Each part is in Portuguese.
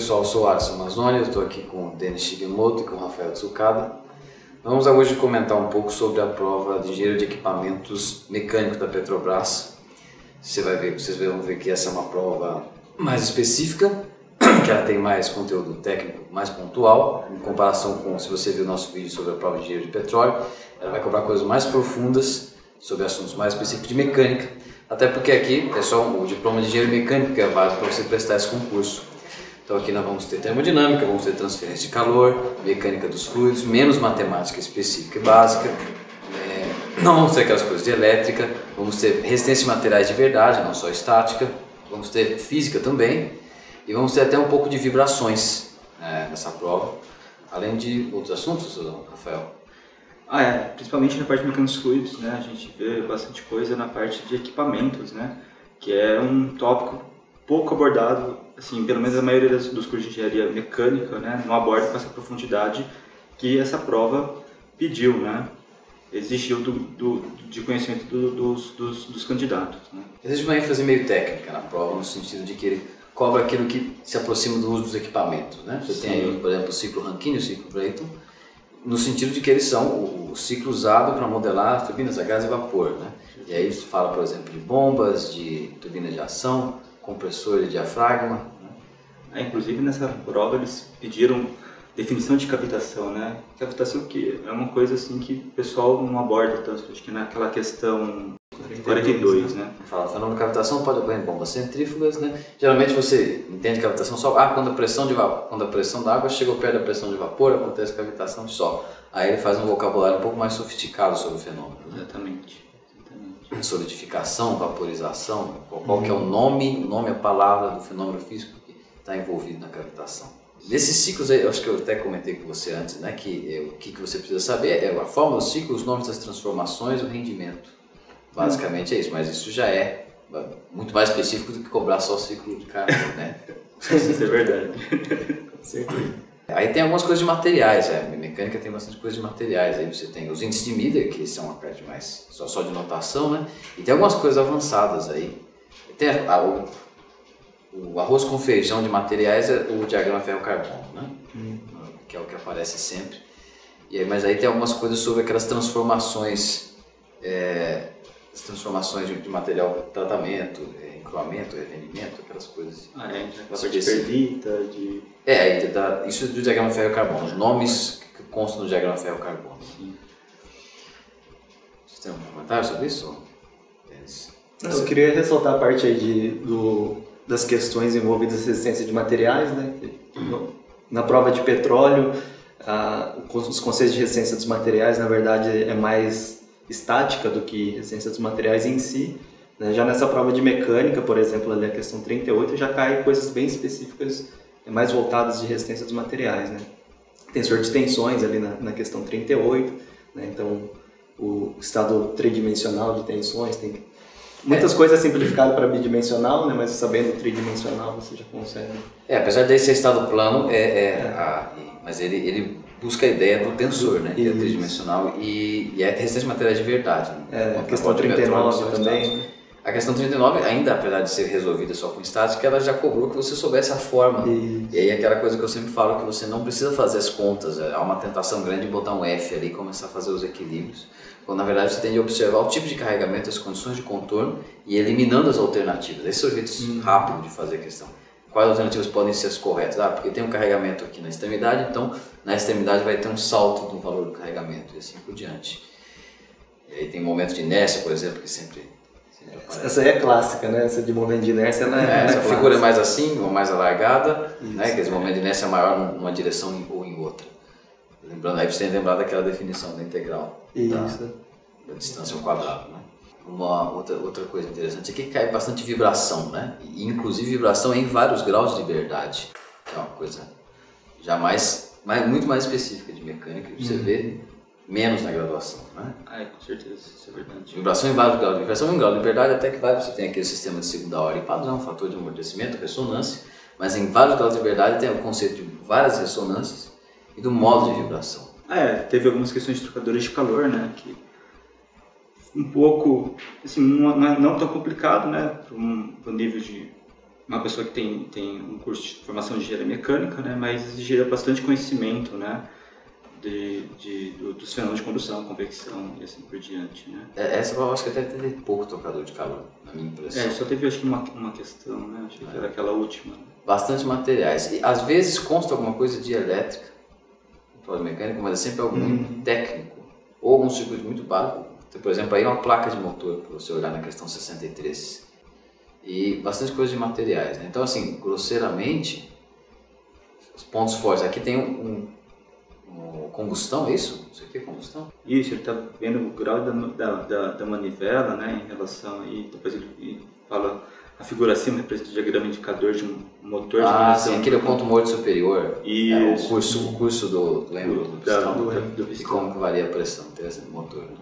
pessoal, eu sou o Alisson Mazzoni, eu estou aqui com o Denis Shigemoto e com o Rafael Tsukada. Vamos hoje comentar um pouco sobre a prova de engenheiro de equipamentos mecânicos da Petrobras. Vocês vão ver que essa é uma prova mais específica, que ela tem mais conteúdo técnico, mais pontual, em comparação com, se você viu o nosso vídeo sobre a prova de engenheiro de petróleo, ela vai cobrar coisas mais profundas sobre assuntos mais específicos de mecânica, até porque aqui é só o diploma de engenheiro mecânico que é válido para você prestar esse concurso. Então aqui nós vamos ter termodinâmica, vamos ter transferência de calor, mecânica dos fluidos, menos matemática específica e básica, não vamos ter aquelas coisas de elétrica, vamos ter resistência de materiais de verdade, não só estática, vamos ter física também e vamos ter até um pouco de vibrações nessa prova, além de outros assuntos, Rafael. Principalmente na parte de mecânicos fluidos, né? A gente vê bastante coisa na parte de equipamentos, né? Que é um tópico pouco abordado, assim, pelo menos a maioria dos cursos de engenharia mecânica, né? Não aborda com essa profundidade que essa prova pediu, né? Exigiu de conhecimento dos candidatos, né? Existe uma ênfase meio técnica na prova, no sentido de que ele cobra aquilo que se aproxima do uso dos equipamentos, né? Você tem aí, por exemplo, o ciclo Rankine e o ciclo Brayton, no sentido de que eles são o ciclo usado para modelar turbinas a gás e vapor, né? E aí se fala, por exemplo, de bombas, de turbinas de ação, compressor de diafragma, né? Inclusive nessa prova eles pediram definição de cavitação, né? Cavitação que é uma coisa assim que o pessoal não aborda tanto, acho que naquela questão 42, né? Fala, o fenômeno de cavitação pode ocorrer em bombas centrífugas, né? Geralmente você entende cavitação só quando a pressão da água chega perto da pressão de vapor, acontece cavitação de sol. Aí ele faz um vocabulário um pouco mais sofisticado sobre o fenômeno, né? Exatamente. Solidificação, vaporização, qual que é o nome, a palavra do fenômeno físico que está envolvido na cavitação. Nesses ciclos, eu acho que eu até comentei com você antes, né, que o que você precisa saber é a forma do ciclo, os nomes das transformações e o rendimento. Basicamente é isso, mas isso já é muito mais específico do que cobrar só o ciclo de carbono, né? Isso é verdade. Com certeza. Aí tem algumas coisas de materiais, mecânica tem bastante coisa de materiais, aí você tem os índices de Miller, que são uma parte mais só de notação, né? E tem algumas coisas avançadas aí. Tem o arroz com feijão de materiais é o diagrama ferro-carbono, né? Que é o que aparece sempre. Mas aí tem algumas coisas sobre aquelas transformações, de material, tratamento, encruamento, rendimento, aquelas coisas. Aquela de perdita, de... isso do diagrama ferro-carbono, os nomes que constam no diagrama ferro-carbono. Você tem algum comentário sobre isso? Eu queria ressaltar a parte aí das questões envolvidas na resistência de materiais, né? Na prova de petróleo, os conceitos de resistência dos materiais, na verdade, é mais estática do que resistência dos materiais em si, né? Já nessa prova de mecânica, por exemplo, ali a questão 38, já cai coisas bem específicas, mais voltadas de resistência dos materiais, né? Tensor de tensões ali na questão 38, né? Então o estado tridimensional de tensões tem muitas coisas simplificadas para bidimensional, né? Mas sabendo tridimensional você já consegue. Apesar de ser estado plano, mas ele busca a ideia do tensor, né? Que é tridimensional e é resistência de materiais de verdade. Né? A questão 39 também. A questão 39, ainda apesar de ser resolvida só com estática, ela já cobrou que você soubesse a forma. E aí aquela coisa que eu sempre falo, que você não precisa fazer as contas, há uma tentação grande de botar um F ali e começar a fazer os equilíbrios. Quando na verdade você tem de observar o tipo de carregamento, as condições de contorno e eliminando as alternativas. Esse é o jeito rápido de fazer a questão. Quais alternativas podem ser as corretas? Porque tem um carregamento aqui na extremidade, então na extremidade vai ter um salto do valor do carregamento e assim por diante. E aí tem momentos de inércia, por exemplo, que sempre aparece. Essa aí é clássica, né? Essa de momento de inércia, essa figura é mais assim, ou mais alargada, né? Que esse momento de inércia é maior numa direção ou em outra. Lembrando, aí você tem que lembrar daquela definição da integral da distância ao quadrado, né? Uma outra coisa interessante aqui é que cai bastante vibração, né? E inclusive vibração em vários graus de liberdade, que é uma coisa já muito mais específica de mecânica, que você vê menos na graduação, né? Com certeza, isso é verdade. Vibração em vários graus de liberdade, em grau de liberdade até que você tem aquele sistema de segunda ordem padrão, fator de amortecimento, ressonância, mas em vários graus de liberdade tem o conceito de várias ressonâncias e do modo de vibração. Teve algumas questões de trocadores de calor, né? Que um pouco, assim, não tão complicado, né? Para o nível de uma pessoa que tem um curso de formação de engenharia mecânica, né, mas exigiria bastante conhecimento, né, dos fenômenos de condução, convecção e assim por diante, né. Essa eu acho que até teve pouco trocador de calor, na minha impressão. Só teve acho que uma questão, né, acho que era aquela última. Bastante materiais. E às vezes consta alguma coisa de elétrica, prova mecânica, mas é sempre algo muito técnico, ou algum circuito muito básico. Por exemplo, aí uma placa de motor, para você olhar na questão 63. E bastante coisa de materiais, né? Então, assim, grosseiramente, os pontos fortes. Aqui tem um combustão, é isso? Isso aqui é combustão? Isso, ele está vendo o grau da manivela, né, em relação aí, depois ele fala, a figura acima representa o diagrama indicador de um motor de sim, aquele é o ponto morto superior. Isso. O curso do pistão, do e pistão. como que varia a pressão do motor, né?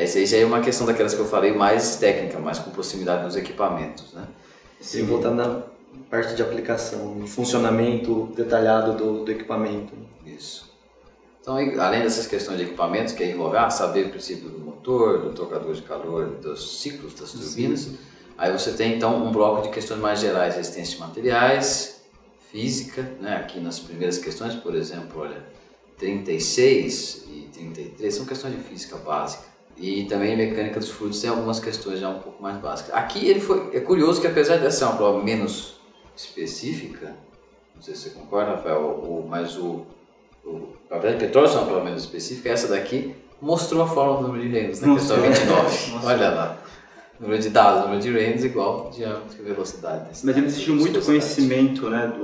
Isso aí é uma questão daquelas que eu falei, mais técnica, mais com proximidade dos equipamentos, né? Sim, voltando na parte de aplicação, no funcionamento detalhado do equipamento. Isso. Então, além dessas questões de equipamentos, que envolve saber o princípio do motor, do trocador de calor, dos ciclos das turbinas, aí você tem então um bloco de questões mais gerais, resistência de materiais, física, né? Aqui nas primeiras questões, por exemplo, olha, 36 e 33 são questões de física básica. E também mecânica dos fluidos tem algumas questões já um pouco mais básicas. Aqui é curioso que apesar de ser uma prova menos específica, não sei se você concorda, Rafael, mas apesar de petróleo ser uma prova menos específica, essa daqui mostrou a fórmula do número de Reynolds na questão 29. Olha lá, número de dados, número de Reynolds igual diâmetro e velocidade. Mas ele exigiu muito conhecimento, né,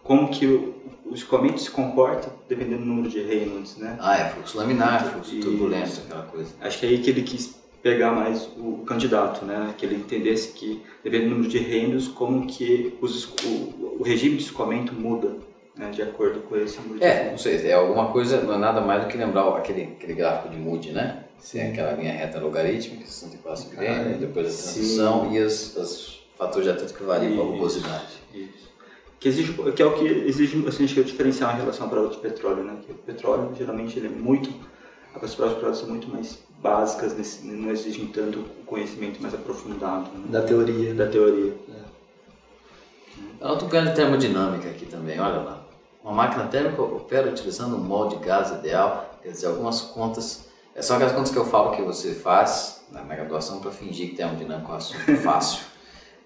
como que o escoamento se comporta dependendo do número de Reynolds, né? Fluxo laminar, fluxo turbulento, aquela coisa. Acho que é aí que ele quis pegar mais o candidato, né? Que ele entendesse que, dependendo do número de Reynolds, como que o regime de escoamento muda, né? De acordo com esse número de Reynolds. Não sei, é alguma coisa, não é nada mais do que lembrar aquele gráfico de Moody, né? Tem aquela linha reta logarítmica, 64 de Reynolds, depois a transição e os fatores de atrito que variam com a rugosidade. Isso. Que é o que exige, assim, acho que é o diferencial em relação à prova de petróleo, né? Que o petróleo, geralmente, as provas de petróleo são muito mais básicas, não exigem tanto o conhecimento mais aprofundado, né? Da teoria. Outro ganho de termodinâmica aqui também, olha lá. Uma máquina térmica opera utilizando um molde de gás ideal, quer dizer, algumas contas, são aquelas contas que eu falo que você faz na graduação para fingir que termodinâmica é um assunto fácil.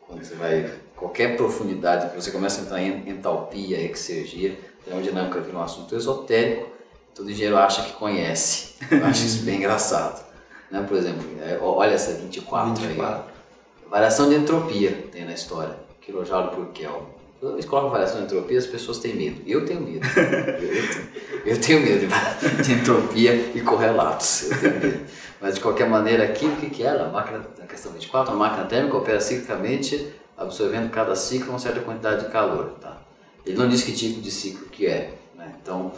Quando você vai, qualquer profundidade, que você começa a entrar em entalpia, exergia, termodinâmica vira um assunto esotérico, todo engenheiro acha que conhece. Eu acho isso bem engraçado. Né? Por exemplo, olha essa 24 aí. Variação de entropia tem na história, quilojoule por Kelvin. Quando eles colocam variação de entropia, as pessoas têm medo. Eu tenho medo. eu tenho medo de entropia e correlatos. Eu tenho medo. Mas de qualquer maneira, aqui o que é? A máquina, na questão 24, a máquina térmica opera ciclicamente, absorvendo cada ciclo uma certa quantidade de calor. Tá? Ele não diz que tipo de ciclo que é. Né? Então,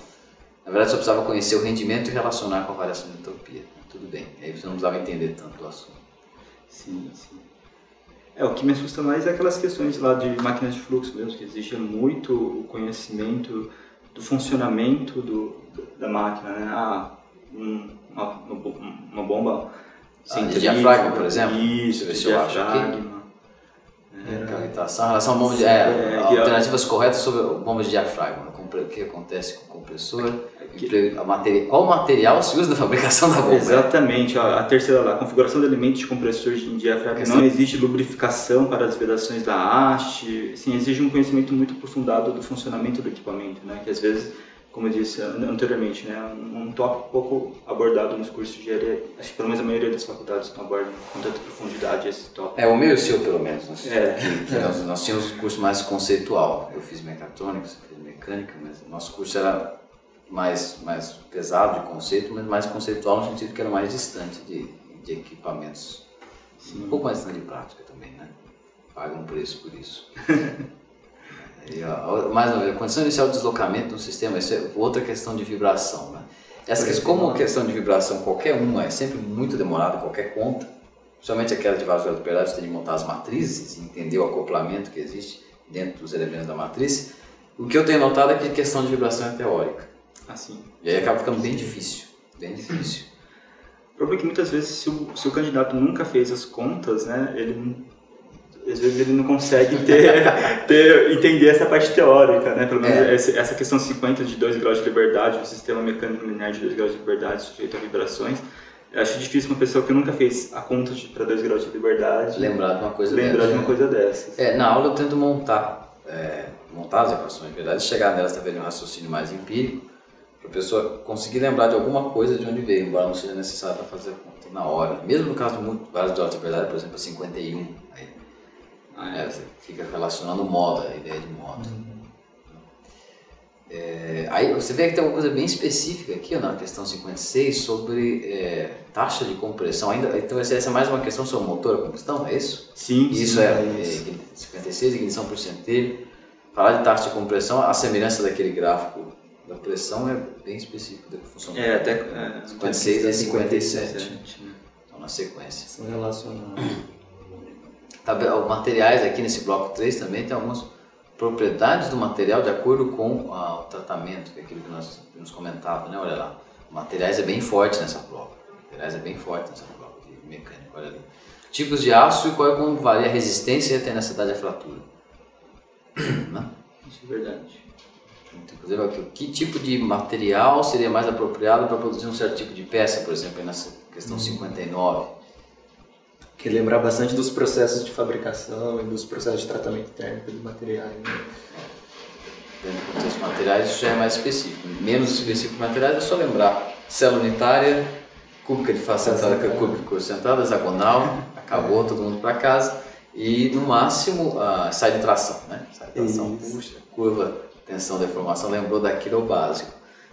na verdade, só precisava conhecer o rendimento e relacionar com a variação de entropia. Tudo bem. Aí você não precisava entender tanto o assunto. Sim. O que me assusta mais é aquelas questões lá de máquinas de fluxo mesmo, que exige muito o conhecimento do funcionamento da máquina, né? Uma bomba de diafragma, por exemplo? Isso, de diafragma. Cavitação, relação a bomba de alternativas corretas sobre bombas de diafragma. O que acontece com o compressor? Qual material se usa na fabricação da bomba? Exatamente, a terceira lá, configuração de elementos de compressor de diafragma. Não existe lubrificação para as vedações da haste, assim, exige um conhecimento muito aprofundado do funcionamento do equipamento, né? Que às vezes, como eu disse anteriormente, né, um tópico pouco abordado nos cursos de engenharia, acho que pelo menos a maioria das faculdades não abordam com tanta profundidade esse tópico. O meu e o seu, pelo menos. Nós tínhamos um curso mais conceitual. Eu fiz mecatrônica, você fez mecânica, mas o nosso curso era mais pesado de conceito, mas mais conceitual no sentido que era mais distante de equipamentos. Sim. Um pouco mais distante de prática também, né? Pagam um preço por isso. Mais uma vez, a condição inicial de deslocamento no sistema, isso é outra questão de vibração, né? Como questão de vibração, qualquer uma é sempre muito demorada, qualquer conta, principalmente aquela de vários graus de operários, você tem de montar as matrizes e entender o acoplamento que existe dentro dos elementos da matriz. O que eu tenho notado é que a questão de vibração é teórica. Assim. E aí acaba ficando bem difícil, bem difícil. O problema é que muitas vezes, se o candidato nunca fez as contas, né, ele às vezes ele não consegue entender essa parte teórica, né? Pelo menos essa questão 50 de 2 graus de liberdade, o sistema mecânico linear de 2 graus de liberdade sujeito a vibrações. Eu acho difícil uma pessoa que nunca fez a conta para 2 graus de liberdade lembrar de uma coisa dessas. Na aula eu tento montar as equações, na verdade, chegar nelas através de um raciocínio mais empírico, para a pessoa conseguir lembrar de alguma coisa de onde veio, embora não seja necessário para fazer a conta na hora. Mesmo no caso de vários graus de liberdade, por exemplo, 51, você fica relacionando moda, a ideia de moda. Aí você vê que tem uma coisa bem específica aqui, na questão 56, sobre taxa de compressão. Então essa é mais uma questão sobre motor a combustão, é isso? Sim. Isso 56, ignição por centelho. Falar de taxa de compressão, a semelhança daquele gráfico da pressão é bem específico do que funciona. 56 e 57. Estão na sequência. São relacionados. Os materiais aqui nesse bloco 3 também tem algumas propriedades do material de acordo com o tratamento, que é aquilo que nós temos comentado, né? Olha lá, o materiais é bem forte nessa prova. De mecânica, olha ali. Tipos de aço e como varia a resistência e a tenacidade à fratura. Isso é verdade. Inclusive aqui, que tipo de material seria mais apropriado para produzir um certo tipo de peça, por exemplo, nessa questão 59. Que lembrar bastante dos processos de fabricação e dos processos de tratamento térmico de materiais. Né? Dentro do contexto de materiais, isso já é mais específico. Menos específico de materiais é só lembrar célula unitária, cúbica de face centrada, cúbica centrada, hexagonal, acabou, todo mundo para casa. E no máximo sai de tração, né? Sai de tração, puxa, curva, tensão, deformação, lembrou daquilo básico.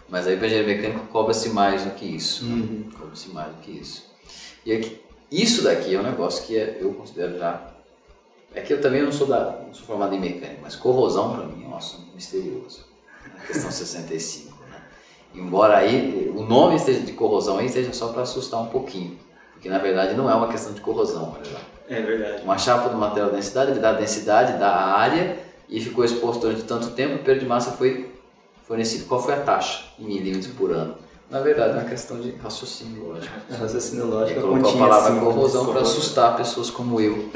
Mas aí para engenheiro mecânico cobra-se mais do que isso. Cobra-se mais do que isso. E aqui, isso daqui é um negócio que eu considero já... É que eu também não sou formado em mecânica, mas corrosão para mim é um assunto misterioso. A questão 65, né? Embora aí o nome de corrosão aí esteja só para assustar um pouquinho, porque na verdade não é uma questão de corrosão, olha lá. É verdade. Uma chapa do material densidade, ele dá a densidade, dá a área e ficou exposto durante tanto tempo, o perda de massa foi fornecido. Qual foi a taxa em milímetros por ano? Na verdade, é uma questão de raciocínio lógico. Raciocínio lógico. Colocou a palavra corrosão para assustar pessoas como eu,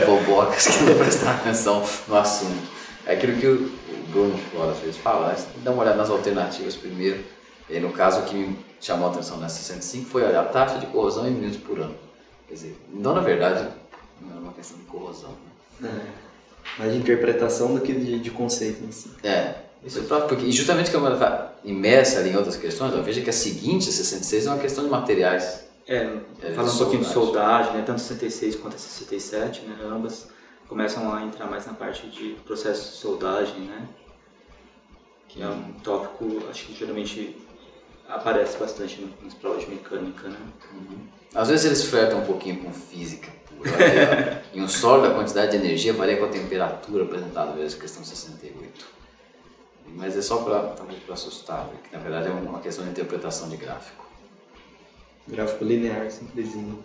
bobocas que não prestaram atenção no assunto. É aquilo que o Bruno Flora fez falar, dá uma olhada nas alternativas primeiro. E no caso, o que me chamou a atenção nessa 65 foi a taxa de corrosão em milímetros por ano. Quer dizer, não na verdade, não é uma questão de corrosão. Né? Mais de interpretação do que de conceito em si. Isso é próprio, porque justamente que a mulher está imersa ali em outras questões, veja que a seguinte, a 66, é uma questão de materiais. Falando um pouquinho de soldagem, né, tanto a 66 quanto a 67, né, ambas começam a entrar mais na parte de processo de soldagem, né, que é um tópico, acho que geralmente aparece bastante nas provas de mecânica. Né? Às vezes eles flertam um pouquinho com física pura. Em um sólido, a quantidade de energia varia com a temperatura apresentada, vezes a questão 68. Mas é só para assustar, que na verdade é uma questão de interpretação de gráfico. Gráfico linear, simplesinho.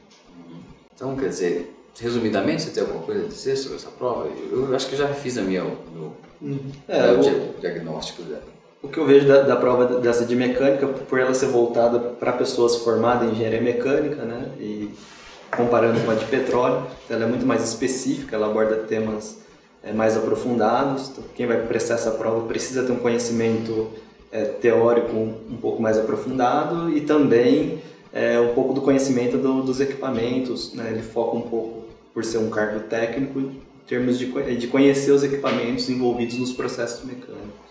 Então, quer dizer, resumidamente, você tem alguma coisa a dizer sobre essa prova? Eu acho que já fiz a minha, o diagnóstico dela. O que eu vejo da prova dessa de mecânica, por ela ser voltada para pessoas formadas em engenharia mecânica, né, e comparando com a de petróleo, ela é muito mais específica, ela aborda temas mais aprofundados. Então, quem vai prestar essa prova precisa ter um conhecimento teórico um pouco mais aprofundado e também um pouco do conhecimento dos equipamentos, né? Ele foca um pouco, por ser um cargo técnico, em termos de conhecer os equipamentos envolvidos nos processos mecânicos.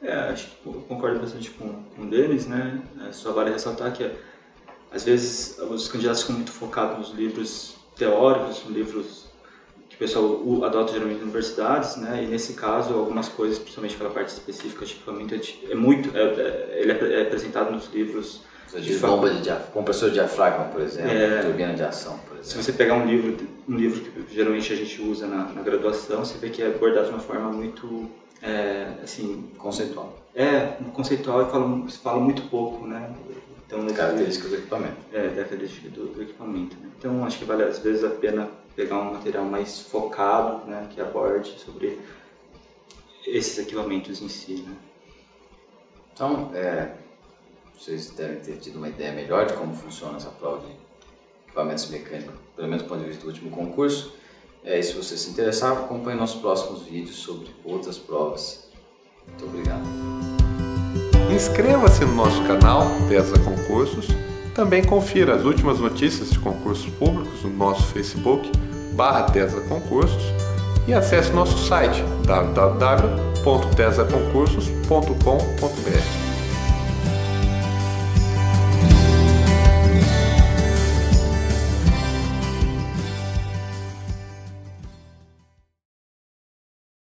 Acho que eu concordo bastante com o Denis, né? Só vale ressaltar que às vezes os candidatos ficam muito focados nos livros teóricos, nos livros que o pessoal adota geralmente nas universidades, né? E nesse caso, algumas coisas, principalmente aquela parte específica de equipamento, ele é apresentado nos livros. De bomba de compressor de diafragma, por exemplo, turbina de ação, por exemplo. Se você pegar um livro que geralmente a gente usa na graduação, você vê que é abordado de uma forma muito assim, conceitual. Conceitual e fala muito pouco, né? Então, características do equipamento. Características do equipamento. Né? Então, acho que vale às vezes a pena pegar um material mais focado, né, que aborde sobre esses equipamentos em si. Né? Então, vocês devem ter tido uma ideia melhor de como funciona essa prova equipamentos mecânicos, pelo menos do ponto de vista do último concurso. E se você se interessar, acompanhe nossos próximos vídeos sobre outras provas. Muito obrigado. Inscreva-se no nosso canal TESA Concursos. Também confira as últimas notícias de concursos públicos no nosso Facebook /TESA Concursos e acesse nosso site www.tesaconcursos.com.br.